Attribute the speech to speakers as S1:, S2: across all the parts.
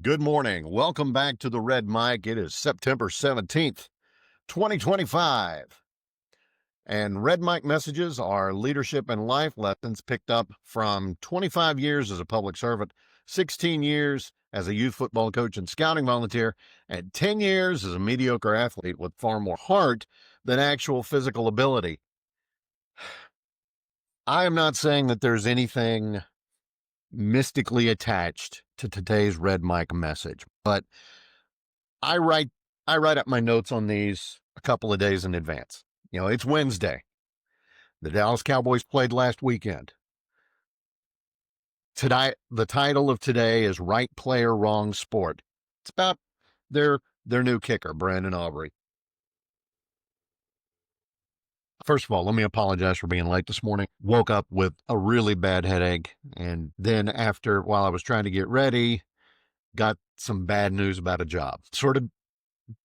S1: Good morning. Welcome back to the Red Mic. It is September 17th, 2025. And Red Mic messages are leadership and life lessons picked up from 25 years as a public servant, 16 years as a youth football coach and scouting volunteer, and 10 years as a mediocre athlete with far more heart than actual physical ability. I am not saying that there's anything mystically attached to today's Red Mic message, but I write up my notes on these a couple of days in advance. It's Wednesday. The Dallas Cowboys played last weekend. Today, the title of today is Right Player, Wrong Sport. It's about their new kicker, Brandon Aubrey. First of all, let me apologize for being late this morning. Woke up with a really bad headache. And then while I was trying to get ready, got some bad news about a job. Sort of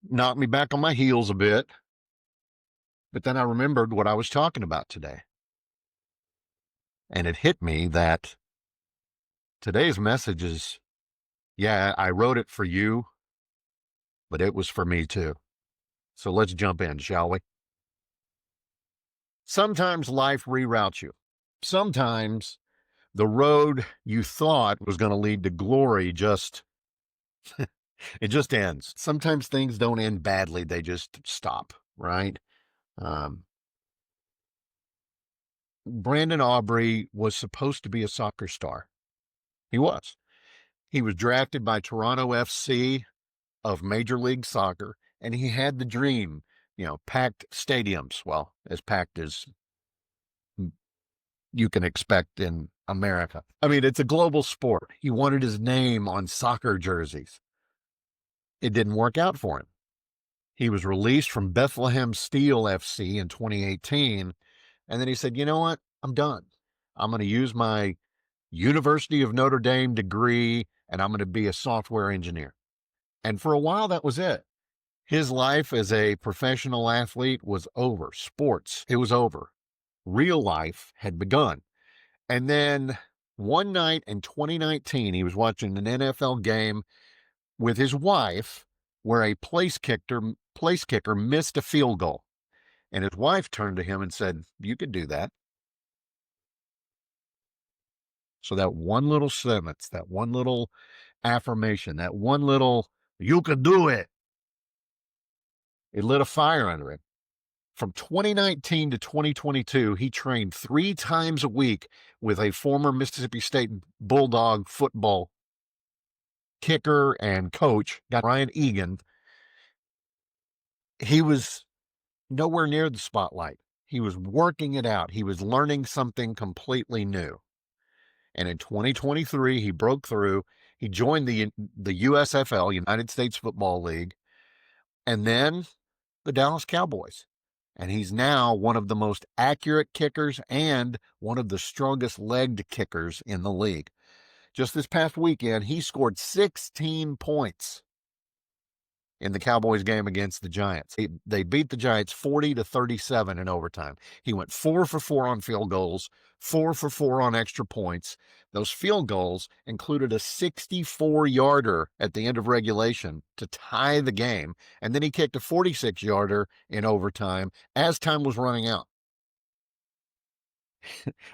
S1: knocked me back on my heels a bit. But then I remembered what I was talking about today. And it hit me that today's message is, yeah, I wrote it for you, but it was for me too. So let's jump in, shall we? Sometimes life reroutes you. Sometimes the road you thought was going to lead to glory it just ends. Sometimes things don't end badly. They just stop, right? Brandon Aubrey was supposed to be a soccer star. He was. He was drafted by Toronto FC of Major League Soccer, and he had the dream, packed stadiums. Well, as packed as you can expect in America. I mean, it's a global sport. He wanted his name on soccer jerseys. It didn't work out for him. He was released from Bethlehem Steel FC in 2018, and then he said, you know what? I'm done. I'm going to use my University of Notre Dame degree, and I'm going to be a software engineer. And for a while, that was it. His life as a professional athlete was over. Sports, it was over. Real life had begun. And then one night in 2019, he was watching an NFL game with his wife where a place kicker missed a field goal. And his wife turned to him and said, "You could do that." So that one little sentence, that one little affirmation, that one little, "You could do it," it lit a fire under him. From 2019 to 2022, he trained 3 times a week with a former Mississippi State Bulldog football kicker and coach, Ryan Egan. He was nowhere near the spotlight. He was working it out. He was learning something completely new. And in 2023, he broke through. He joined the USFL, United States Football League, and then the Dallas Cowboys. And he's now one of the most accurate kickers and one of the strongest legged kickers in the league. Just this past weekend, he scored 16 points in the Cowboys game against the Giants. They beat the Giants 40-37 in overtime. He went 4 for 4 on field goals, 4 for 4 on extra points. Those field goals included a 64-yarder at the end of regulation to tie the game, and then he kicked a 46-yarder in overtime as time was running out.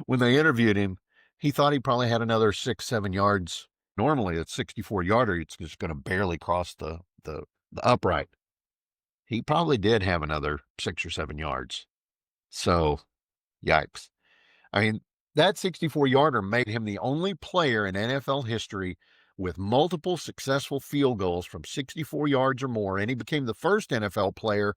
S1: When they interviewed him, he thought he probably had another 6-7 yards. Normally, a 64-yarder, it's just going to barely cross the upright. He probably did have another 6 or 7 yards. So, yikes. I mean, that 64-yarder made him the only player in NFL history with multiple successful field goals from 64 yards or more, and he became the first NFL player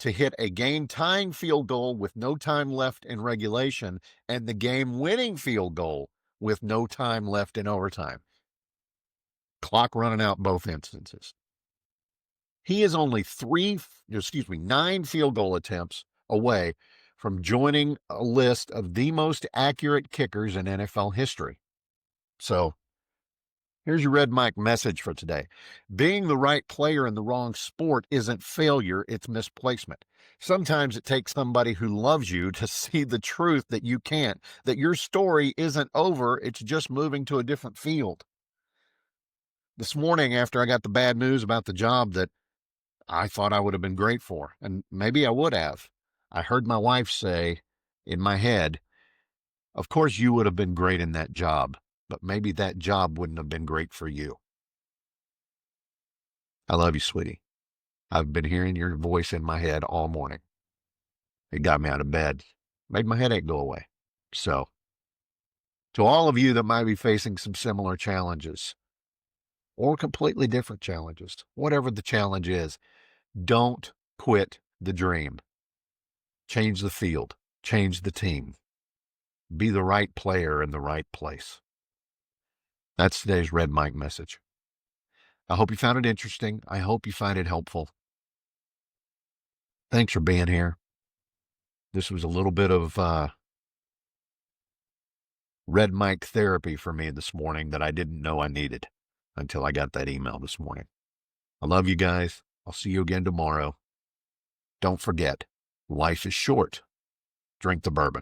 S1: to hit a game-tying field goal with no time left in regulation and the game-winning field goal with no time left in overtime. Clock running out both instances. He is only 9 field goal attempts away from joining a list of the most accurate kickers in NFL history. So, here's your Red Mic message for today. Being the right player in the wrong sport isn't failure, it's misplacement. Sometimes it takes somebody who loves you to see the truth that you can't, that your story isn't over, it's just moving to a different field. this morning after I got the bad news about the job that I thought I would have been great for, and maybe I would have. I heard my wife say in my head, of course you would have been great in that job, but maybe that job wouldn't have been great for you. I love you, sweetie. I've been hearing your voice in my head all morning. It got me out of bed, made my headache go away. So, to all of you that might be facing some similar challenges or completely different challenges, whatever the challenge is, don't quit the dream. Change the field, change the team, be the right player in the right place. That's today's Red Mike message. I hope you found it interesting. I hope you find it helpful. Thanks for being here. This was a little bit of Red Mike therapy for me this morning that I didn't know I needed until I got that email this morning. I love you guys. I'll see you again tomorrow. Don't forget, life is short. Drink the bourbon.